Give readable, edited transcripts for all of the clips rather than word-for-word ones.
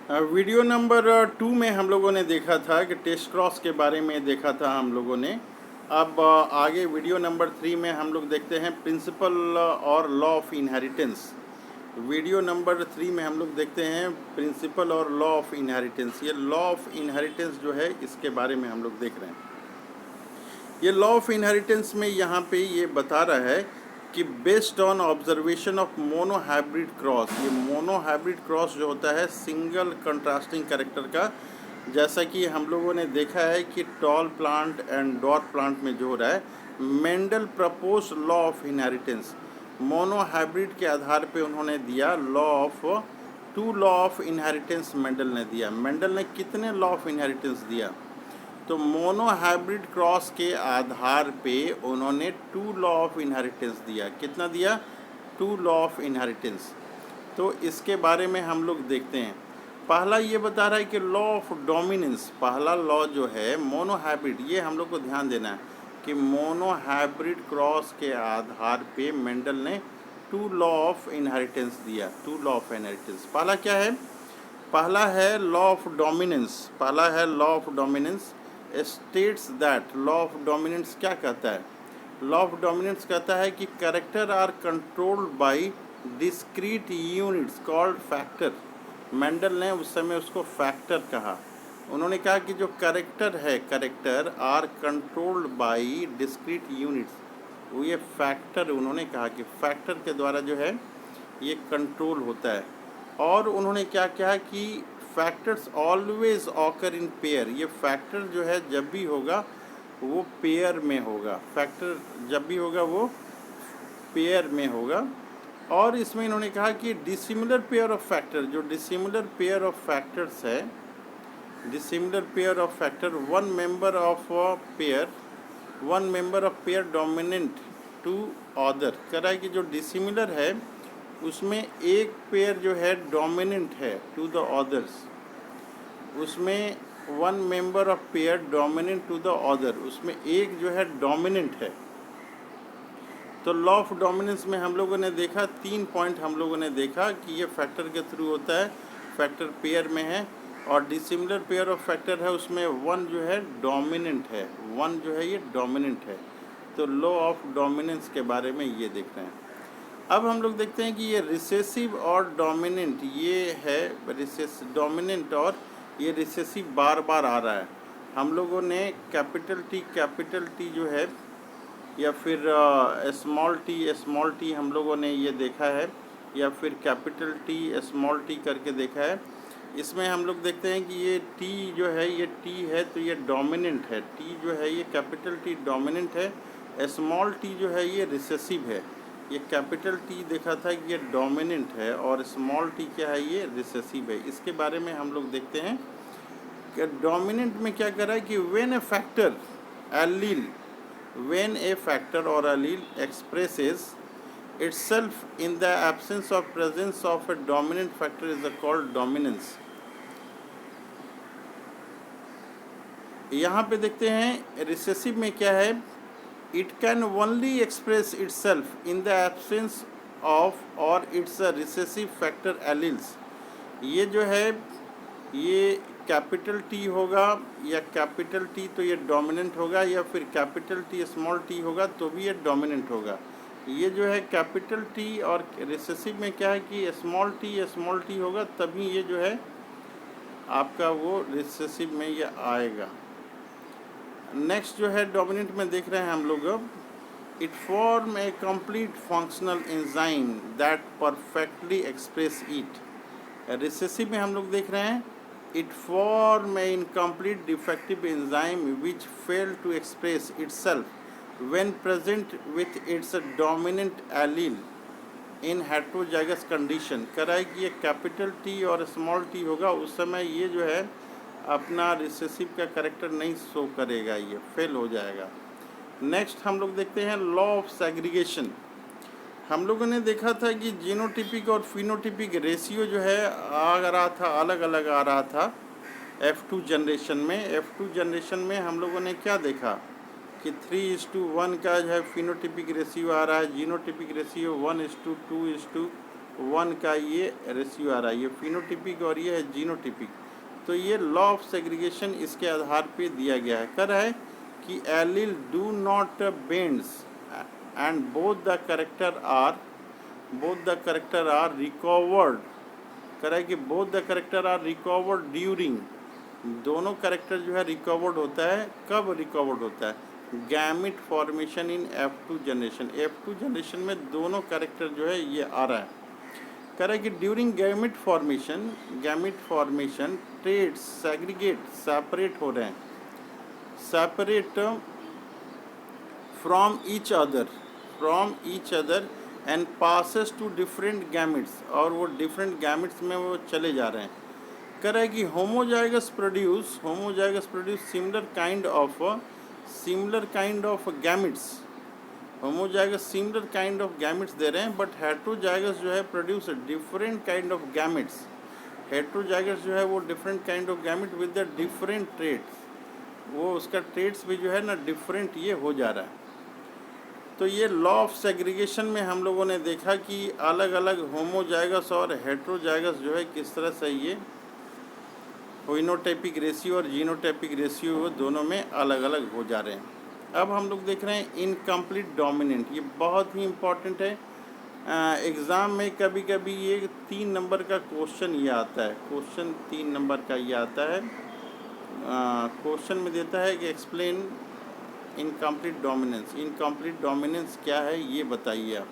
Video number 2 में हम लोगों ने देखा था कि टेस्ट क्रॉस के बारे में देखा था हम लोगों ने। अब आगे वीडियो नंबर 3 में हम लोग देखते हैं प्रिंसिपल और law of inheritance. Video number 3 में हम लोग देखते हैं प्रिंसिपल और लॉ ऑफ इनहेरिटेंस। ये लॉ ऑफ इनहेरिटेंस जो है इसके बारे में हम लोग देख रहे हैं। ये लॉ ऑफ इनहेरिटेंस में यहाँ पे ये बता रहा है कि based on observation of monohybrid cross, ये मोनोहाइब्रिड क्रॉस जो होता है सिंगल कंट्रास्टिंग कैरेक्टर का, जैसा कि हम लोगों ने देखा है कि tall plant and dot plant में जो हो रहा है, Mendel propose law of inheritance. Monohybrid के आधार पे उन्होंने दिया लॉ ऑफ इनहेरिटेंस मेंडल ने दिया। मेंडल ने कितने लॉ ऑफ इनहेरिटेंस दिया? तो मोनोहाइब्रिड क्रॉस के आधार पे उन्होंने 2 लॉ ऑफ इनहेरिटेंस दिया। कितना दिया? 2 लॉ ऑफ इनहेरिटेंस। तो इसके बारे में हम लोग देखते हैं। पहला ये बता रहा है कि लॉ ऑफ डोमिनेंस, पहला लॉ जो है मोनोहाइब्रिड, ये हम लोग को ध्यान देना है कि मोनोहाइब्रिड क्रॉस के आधार पे मेंडल ने 2 लॉ ऑफ इनहेरिटेंस दिया। 2 लॉ ऑफ इनहेरिटेंस। पहला क्या है? पहला है लॉ ऑफ डोमिनेंस। पहला है law of dominance states that, law of dominance क्या कहता है? लॉ ऑफ डोमिनेंस कहता है कि character are controlled by discrete units called factor. Mendel ने उस समय उसको फैक्टर कहा। उन्होंने कहा कि जो कैरेक्टर है, character are controlled by discrete units, वो ये फैक्टर, उन्होंने कहा कि फैक्टर के द्वारा जो है ये कंट्रोल होता है। और उन्होंने क्या कहा कि factors always occur in pair. ये फैक्टर जो है जब भी होगा वो पेयर में होगा। फैक्टर जब भी होगा वो पेयर में होगा। और इसमें इन्होंने कहा कि डिसिमिलर पेयर ऑफ फैक्टर, जो डिसिमिलर पेयर ऑफ फैक्टर्स है, dissimilar pair of factor, one member of pair dominant to other. कह रहा है कि जो डिसिमिलर है उसमें एक पेयर जो है डोमिनेंट है टू द अदर्स, उसमें one member of pair dominant to the other, उसमें एक जो है डोमिनेंट है। तो लॉ ऑफ डोमिनेंस में हम लोगों ने देखा 3 पॉइंट हम लोगों ने देखा कि ये फैक्टर के थ्रू होता है, फैक्टर पेयर में है, और डिसिमिलर पेयर ऑफ फैक्टर है उसमें वन जो है डोमिनेंट है, वन जो है ये डोमिनेंट है। तो लॉ ऑफ डोमिनेंस के बारे में ये देख रहे हैं। अब हम लोग देखते हैं कि ये रिसेसिव और डोमिनेंट, ये है डोमिनेंट और ये रिसेसिव बार बार आ रहा है। हम लोगों ने कैपिटल टी जो है, या फिर स्मॉल टी हम लोगों ने ये देखा है, या फिर कैपिटल टी स्मॉल टी करके देखा है। इसमें हम लोग देखते हैं कि ये टी जो है, ये टी है तो ये डोमिनेंट है। टी जो है ये कैपिटल टी डोमिनेंट है, स्मॉल टी जो है ये रिसेसिव है। ये कैपिटल टी देखा था कि ये डोमिनेंट है और स्मॉल टी क्या है, ये रिसेसिव है। इसके बारे में हम लोग देखते हैं कि डोमिनेंट में क्या कर रहा है कि व्हेन ए फैक्टर और allele expresses itself in the absence of presence of a dominant factor is called dominance। यहाँ पे देखते हैं रिसेसिव में क्या है, it can only express itself in the absence of और it's a recessive factor alleles. ये जो है ये कैपिटल टी होगा या कैपिटल टी तो ये डोमिनेंट होगा, या फिर कैपिटल टी स्मॉल टी होगा तो भी ये डोमिनेंट होगा। ये जो है कैपिटल टी और रिसेसिव में क्या है कि स्मॉल टी होगा तभी ये जो है आपका वो रिसेसिव में ये आएगा। नेक्स्ट जो है डोमिनेंट में देख रहे हैं हम लोग, अब it form A complete functional enzyme that perfectly express it. Recessive में हम लोग देख रहे हैं it form a incomplete defective enzyme which fail to express itself when present with its dominant allele in heterozygous condition। कह रहा है कि ये कैपिटल टी और स्मॉल टी होगा उस समय ये जो है अपना रिसेसिव का कैरेक्टर नहीं शो करेगा, ये फेल हो जाएगा। नेक्स्ट हम लोग देखते हैं लॉ ऑफ सेग्रीगेशन। हम लोगों ने देखा था कि जीनोटिपिक और फिनोटिपिक रेशियो जो है आ रहा था, अलग अलग आ रहा था F2 जनरेशन में। F2 जनरेशन में हम लोगों ने क्या देखा कि 3:1 का जो है फिनोटिपिक रेशियो आ रहा है, जीनोटिपिक रेशियो 1:2:2 1 का ये रेशियो आ रहा है, ये फिनोटिपिक और ये है जीनोटिपिक। तो ये लॉ ऑफ सेग्रीगेशन इसके आधार पे दिया गया है। कर है कि allele do not blends and both the character are recovered. कर है कि both the character are recovered during, दोनों करेक्टर जो है रिकवर्ड होता है। कब रिकवर्ड होता है? Gamete formation in F2 generation. F2 generation में दोनों करेक्टर जो है ये आ रहा है। कह रहा है कि during gamete formation traits segregate, separate हो रहे हैं, separate from each other and passes to different gametes, और वो डिफरेंट गैमिट्स में वो चले जा रहे हैं। कह रहा है कि homozygous produce similar kind of gametes, homozygous similar kind of gametes दे रहे हैं, बट हेट्रोजाइगस जो है produce different kind of gametes. Heterozygous जो है वो different kind of gamete with the different traits, वो उसका ट्रेड्स भी जो है ना डिफरेंट ये हो जा रहा है। तो ये लॉ ऑफ सेग्रीगेशन में हम लोगों ने देखा कि अलग अलग होमोजाइगस और हेट्रोजाइगस जो है किस तरह से ये फिनोटाइपिक रेशियो और जीनोटाइपिक रेशियो दोनों में अलग अलग हो जा रहे हैं। अब हम लोग देख रहे हैं इनकम्प्लीट डोमिनेंट। ये बहुत ही इम्पॉर्टेंट है। एग्ज़ाम में कभी कभी ये 3 नंबर का क्वेश्चन ये आता है, क्वेश्चन 3 नंबर का ये आता है। क्वेश्चन में देता है कि एक्सप्लेन इनकम्प्लीट डोमिनेंस क्या है ये बताइए आप।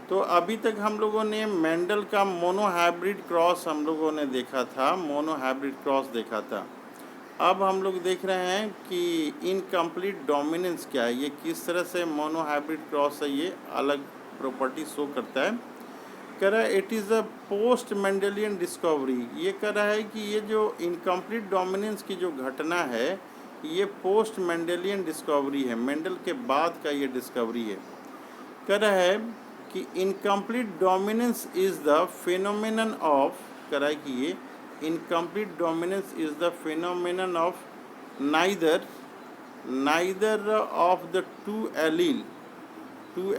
तो अभी तक हम लोगों ने मेंडल का मोनोहाइब्रिड क्रॉस हम लोगों ने देखा था, मोनोहाइब्रिड क्रॉस देखा था। अब हम लोग देख रहे हैं कि इनकम्प्लीट डोमिनेंस क्या है, ये किस तरह से मोनोहाइब्रिड क्रॉस है ये अलग प्रॉपर्टी शो करता है। कह रहा है it is a post Mendelian discovery. ये कह रहा है कि ये जो इनकम्प्लीट डोमिनेंस की जो घटना है ये पोस्ट मेंडेलियन डिस्कवरी है, मेंडल के बाद का ये डिस्कवरी है। कह रहा है कि incomplete dominance is the phenomenon of, कह रहा है कि ये incomplete dominance is the phenomenon of neither of the two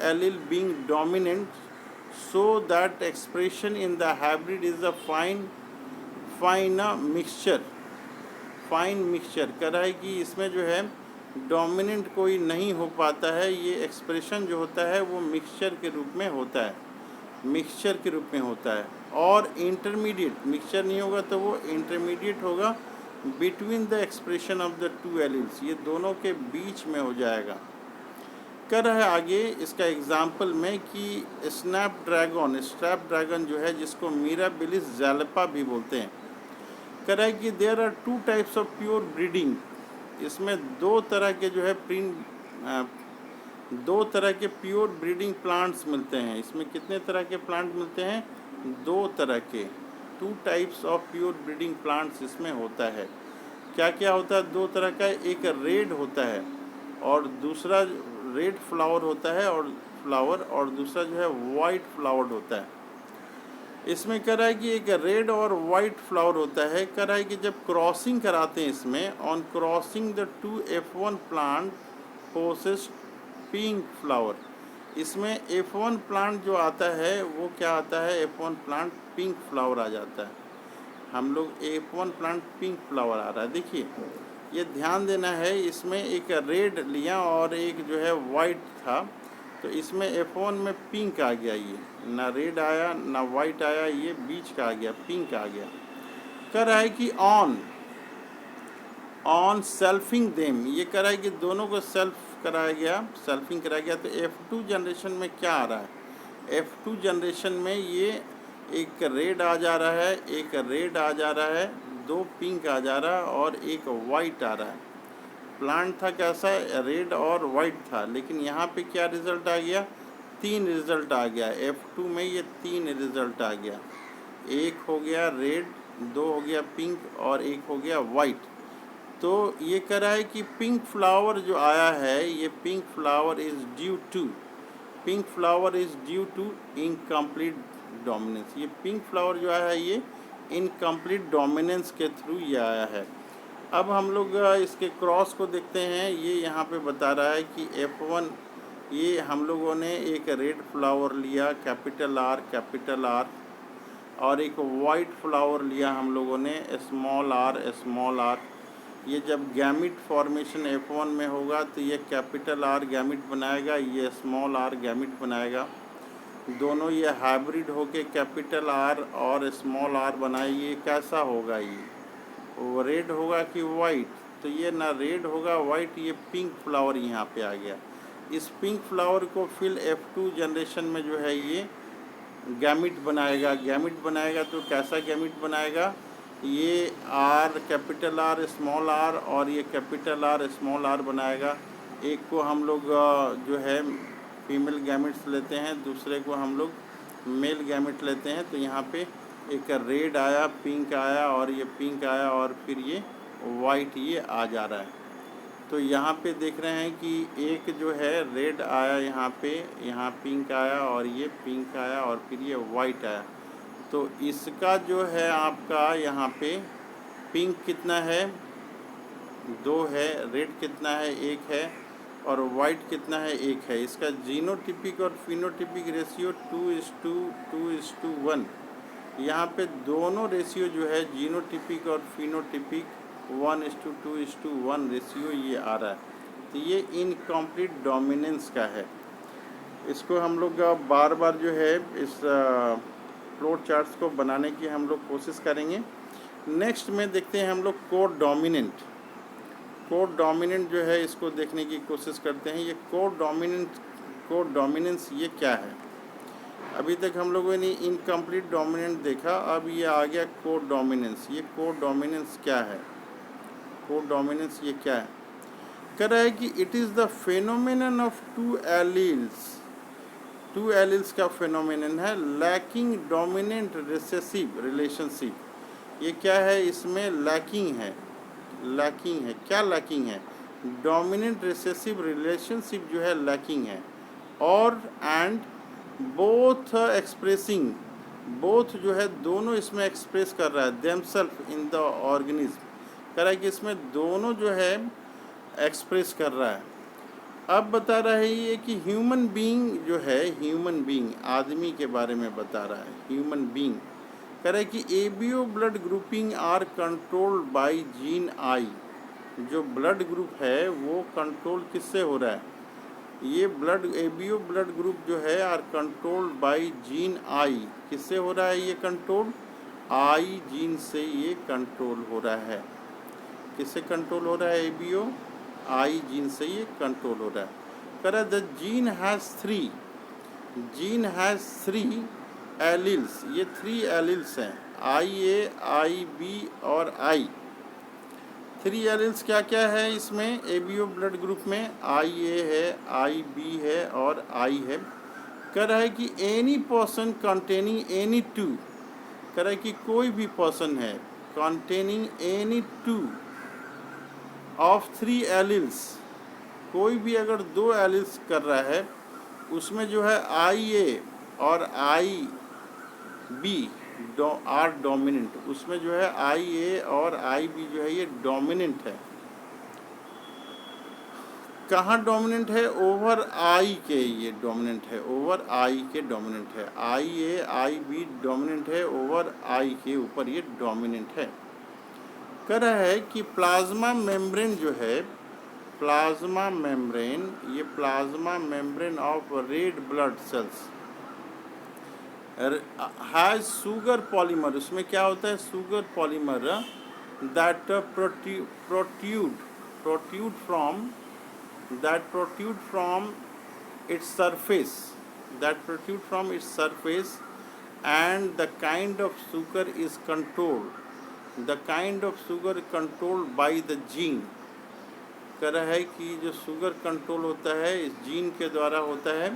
allele being dominant, so that expression in the hybrid is a fine mixture। कह रहा है कि इसमें जो है डोमिनेंट कोई नहीं हो पाता है, ये एक्सप्रेशन जो होता है वो मिक्सचर के रूप में होता है, और इंटरमीडिएट मिक्सचर नहीं होगा तो वो इंटरमीडिएट होगा between the expression of the to alleles, ये दोनों के बीच में हो जाएगा। कर रहा है आगे इसका एग्जाम्पल में कि स्नैपड्रैगन जो है जिसको मिराबिलिस ज़ैल्पा भी बोलते हैं। कह रहा है कि there are 2 types of pure breeding. इसमें 2 तरह के जो है 2 तरह के प्योर ब्रीडिंग प्लांट्स मिलते हैं। इसमें कितने तरह के प्लांट मिलते हैं? 2 तरह के, 2 types of pure breeding plants इसमें होता है। क्या क्या होता है? 2 तरह का, एक रेड होता है और दूसरा रेड फ्लावर होता है और दूसरा जो है वाइट फ्लावर होता है। इसमें कह रहा है कि एक रेड और वाइट फ्लावर होता है। कह रहा है कि जब क्रॉसिंग कराते हैं इसमें, on crossing the 2 F1 plant possess pink flower. इसमें F1 प्लांट जो आता है वो क्या आता है? F1 प्लांट पिंक फ्लावर आ जाता है। हम लोग F1 प्लांट पिंक फ्लावर आ रहा है। देखिए ये ध्यान देना है, इसमें एक रेड लिया और एक जो है वाइट था, तो इसमें F1 में पिंक आ गया, ये ना रेड आया ना वाइट आया, ये बीच का आ गया, पिंक आ गया। कह रहा है कि ऑन सेल्फिंग देम, ये कह रहा है कि दोनों को सेल्फिंग कराया गया। तो F2 जनरेशन में क्या आ रहा है? F2 जनरेशन में ये एक रेड आ जा रहा है, एक रेड आ जा रहा है, 2 पिंक आ जा रहा है और एक वाइट आ रहा है। प्लांट था कैसा? रेड और वाइट था, लेकिन यहाँ पे क्या रिज़ल्ट आ गया? 3 रिज़ल्ट आ गया। F2 में ये 3 रिज़ल्ट आ गया, एक हो गया रेड, 2 हो गया पिंक और एक हो गया वाइट। तो ये कह रहा है कि पिंक फ्लावर जो आया है, ये pink flower is due to incomplete dominance. ये पिंक फ्लावर जो आया है ये इनकम्प्लीट डोमिनेंस के थ्रू ये आया है। अब हम लोग इसके क्रॉस को देखते हैं। ये यहाँ पे बता रहा है कि F1 ये हम लोगों ने एक रेड फ्लावर लिया कैपिटल आर, और एक वाइट फ्लावर लिया हम लोगों ने स्मॉल आर। ये जब गैमिट फॉर्मेशन F1 में होगा तो ये कैपिटल आर गैमिट बनाएगा, ये स्मॉल आर गैमिट बनाएगा। दोनों ये हाइब्रिड होके कैपिटल आर और स्मॉल आर बनाएगी। कैसा होगा ये, वो रेड होगा कि वाइट? तो ये ना रेड होगा वाइट, ये पिंक फ्लावर यहाँ पे आ गया। इस पिंक फ्लावर को फिर F2 जनरेशन में जो है ये गैमिट बनाएगा। तो कैसा गैमिट बनाएगा? ये R capital R small R और ये कैपिटल आर स्मॉल आर बनाएगा। एक को हम लोग जो है फीमेल गैमिट्स लेते हैं, दूसरे को हम लोग मेल गैमिट लेते हैं। तो यहाँ पे एक रेड आया, पिंक आया और ये पिंक आया और फिर ये वाइट ये आ जा रहा है। तो यहाँ पे देख रहे हैं कि एक जो है रेड आया यहाँ पे, यहाँ पिंक आया और ये पिंक आया और फिर ये वाइट आया। तो इसका जो है आपका यहाँ पे पिंक कितना है? 2 है। रेड कितना है? 1 है। और वाइट कितना है? 1 है। इसका जीनोटिपिक और फिनोटिपिक रेशियो 2:1। यहाँ पे दोनों रेशियो जो है जीनोटिपिक और फिनोटिपिक 1:2:1 रेशियो ये आ रहा है। तो ये इनकम्प्लीट डोमिनेंस का है। इसको हम लोग बार बार जो है इस फ्लोट चार्ट्स को बनाने की हम लोग कोशिश करेंगे। नेक्स्ट में देखते हैं हम लोग कोड डोमिनेंट जो है इसको देखने की कोशिश करते हैं। ये कोड डोमिनेंस ये क्या है? अभी तक हम लोगों ने इनकम्प्लीट डोमिनेंट देखा, अब ये आ गया कोड डोमिनेंस। ये कोड डोमिनेंस क्या है? कोड डोमिनेंस ये क्या है? कह रहा है कि it is the phenomenon of two alleles का फेनोमेनन है लैकिंग डोमिनेंट रिसेसिव रिलेशनशिप। ये क्या है? इसमें लैकिंग है। क्या लैकिंग है? डोमिनेंट रिसेसिव रिलेशनशिप जो है लैकिंग है। और एंड बोथ एक्सप्रेसिंग, बोथ जो है दोनों इसमें एक्सप्रेस कर रहा है देमसेल्फ इन द ऑर्गेनिज्म। कह रहा है कि इसमें दोनों जो है एक्सप्रेस कर रहा है। अब बता रहा है ये कि ह्यूमन बीइंग जो है, ह्यूमन बीइंग आदमी के बारे में बता रहा है। ह्यूमन बीइंग कह रहा है कि ABO blood grouping are controlled by gene I. जो ब्लड ग्रुप है वो कंट्रोल किससे हो रहा है? ये एबीओ ब्लड ग्रुप जो है are controlled by gene I. किससे हो रहा है ये कंट्रोल? आई जीन से ये कंट्रोल हो रहा है। किससे कंट्रोल हो रहा है? एबीओ आई जीन से ये कंट्रोल हो रहा है। कह रहा है the gene has three alleles. ये 3 एलील्स हैं, IA, IB और I। 3 एलील्स क्या क्या है इसमें? एबीओ ब्लड ग्रुप में IA है, IB है और I है। कह रहा है कि एनी पर्सन कंटेनिंग एनी 2, कह रहा है कि कोई भी पर्सन है कंटेनिंग एनी 2 ऑफ 3 एलील्स, कोई भी अगर 2 एलील्स कर रहा है उसमें जो है IA और IB आर डोमिनेंट। उसमें जो है IA और IB जो है ये डोमिनेंट है। कहाँ डोमिनेंट है? ओवर आई के ये डोमिनेंट है, ओवर आई के डोमिनेंट है। IA IB डोमिनेंट है, ओवर आई के ऊपर ये डोमिनेंट है। कह रहा है कि प्लाज्मा मेम्ब्रेन जो है, प्लाज्मा मेम्ब्रेन, ये plasma membrane of red blood cells has sugar polymer. उसमें क्या होता है? Sugar polymer that protrude from its surface, and the kind of sugar is controlled by the gene। कह रहा है कि जो शुगर कंट्रोल होता है इस जीन के द्वारा होता है।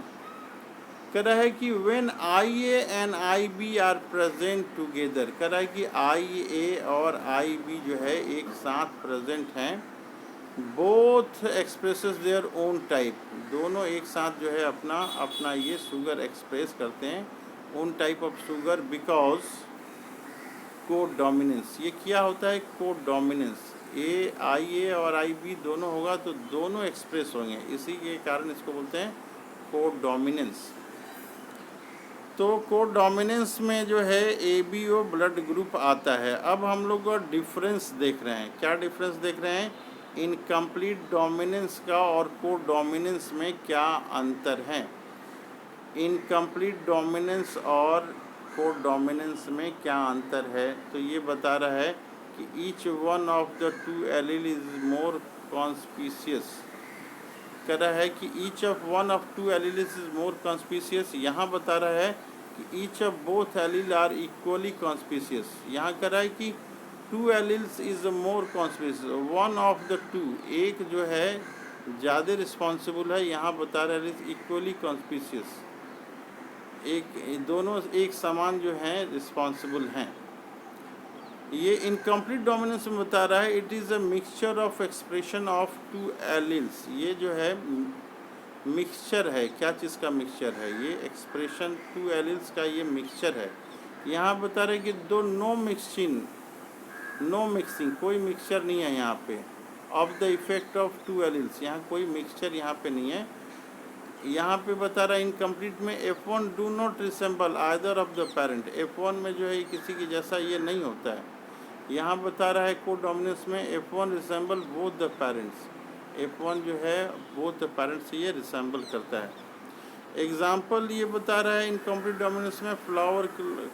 कह रहा है कि when IA and IB are present together, कह रहा है कि IA और IB जो है एक साथ प्रेजेंट हैं। Both expresses their own type, दोनों एक साथ जो है अपना ये शुगर एक्सप्रेस करते हैं, own type of sugar, because code dominance. ये क्या होता है? Code dominance. IA और IB दोनों होगा तो दोनों एक्सप्रेस होंगे, इसी के कारण इसको बोलते हैं कोडोमिनेंस। तो कोडोमिनेंस में जो है ABO ब्लड ग्रुप आता है। अब हम लोग डिफरेंस देख रहे हैं। क्या डिफरेंस देख रहे हैं? इनकम्प्लीट डोमिनेंस का और कोडोमिनेंस में क्या अंतर है। इनकम्प्लीट डोमिनेंस और कोडोमिनेंस में क्या अंतर है, तो ये बता रहा है कि each one of the two allele is more conspicuous. कह रहा है कि each of one of two allele is more conspicuous. यहाँ बता रहा है कि each of both allele are equally conspicuous. यहाँ कह रहा है कि two alleles is more conspicuous, one of the two, एक जो है ज़्यादा रिस्पॉन्सिबल है। यहाँ बता रहा है इक्वली कॉन्स्पिशियस, एक दोनों एक समान जो हैं रिस्पॉन्सिबल हैं। ये इनकम्प्लीट डोमिनेंस में बता रहा है it is a mixture of expression of two alleles. ये जो है मिक्सचर है। क्या चीज़ का मिक्सचर है? ये एक्सप्रेशन टू एलील्स का ये मिक्सचर है। यहाँ बता रहे कि दो नो मिक्सिंग, कोई मिक्सचर नहीं है यहाँ पे। Of the effect of two alleles, यहाँ कोई मिक्सचर यहाँ पे नहीं है। यहाँ पे बता रहा है इनकम्प्लीट में F1 do not resemble either of the parent. F1 में जो है किसी की जैसा ये नहीं होता है। यहाँ बता रहा है कोडोमिनेंस में F1 resemble both the parents. F1 जो है बोथ द पेरेंट्स ये रिसेंबल करता है। एग्जाम्पल ये बता रहा है इनकम्प्लीट डोमिनेंस में flower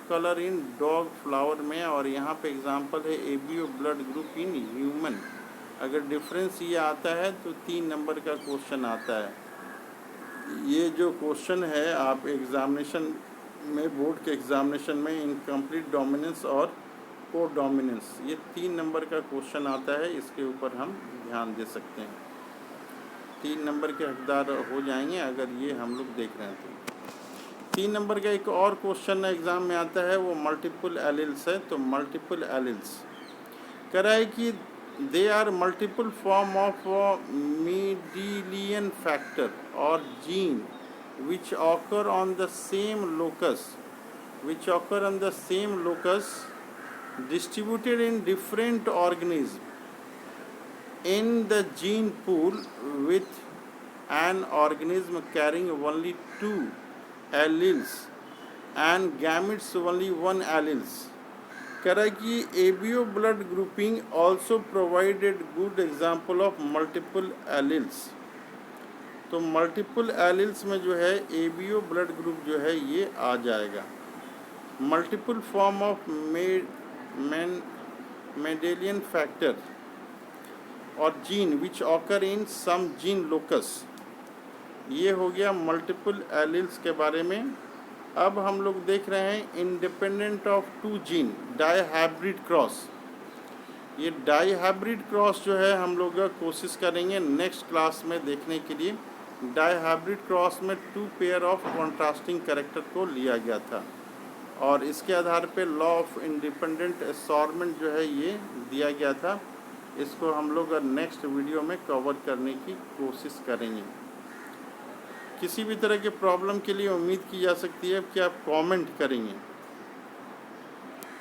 colour in dog flower में, और यहाँ पे एग्जाम्पल है ABO blood group in human. अगर डिफरेंस ये आता है तो 3 नंबर का क्वेश्चन आता है। ये जो क्वेश्चन है आप एग्ज़ामिनेशन में, बोर्ड के एग्ज़ामिनेशन में इनकम्प्लीट डोमिनेंस और कोडोमिनेंस, ये 3 नंबर का क्वेश्चन आता है। इसके ऊपर हम ध्यान दे सकते हैं। 3 नंबर के हकदार हो जाएंगे अगर ये हम लोग देख रहे हैं तो। 3 नंबर का एक और क्वेश्चन एग्ज़ाम में आता है, वो मल्टीपल एलील्स है। तो मल्टीपल एलील्स कह रहा है कि they are multiple form of Mendelian factor or gene which occur on the same locus, distributed in different organisms in the gene pool, with an organism carrying only 2 alleles and gametes only 1 alleles। कह रहा है कि ABO blood grouping also provided good example of multiple alleles. तो multiple alleles में जो है ABO blood group जो है ये आ जाएगा। Multiple form of Mendelian factor और gene which occur in some gene locus, ये हो गया मल्टीपल एलील्स के बारे में। अब हम लोग देख रहे हैं independent of 2 gene dihybrid cross. ये डाईहाइब्रिड क्रॉस जो है हम लोग कोशिश करेंगे नेक्स्ट क्लास में देखने के लिए। डाईहाइब्रिड क्रॉस में 2 पेयर ऑफ कॉन्ट्रास्टिंग कैरेक्टर को लिया गया था और इसके आधार पे लॉ ऑफ इंडिपेंडेंट असॉर्टमेंट जो है ये दिया गया था। इसको हम लोग नेक्स्ट वीडियो में कवर करने की कोशिश करेंगे। किसी भी तरह के प्रॉब्लम के लिए उम्मीद की जा सकती है कि आप कमेंट करेंगे।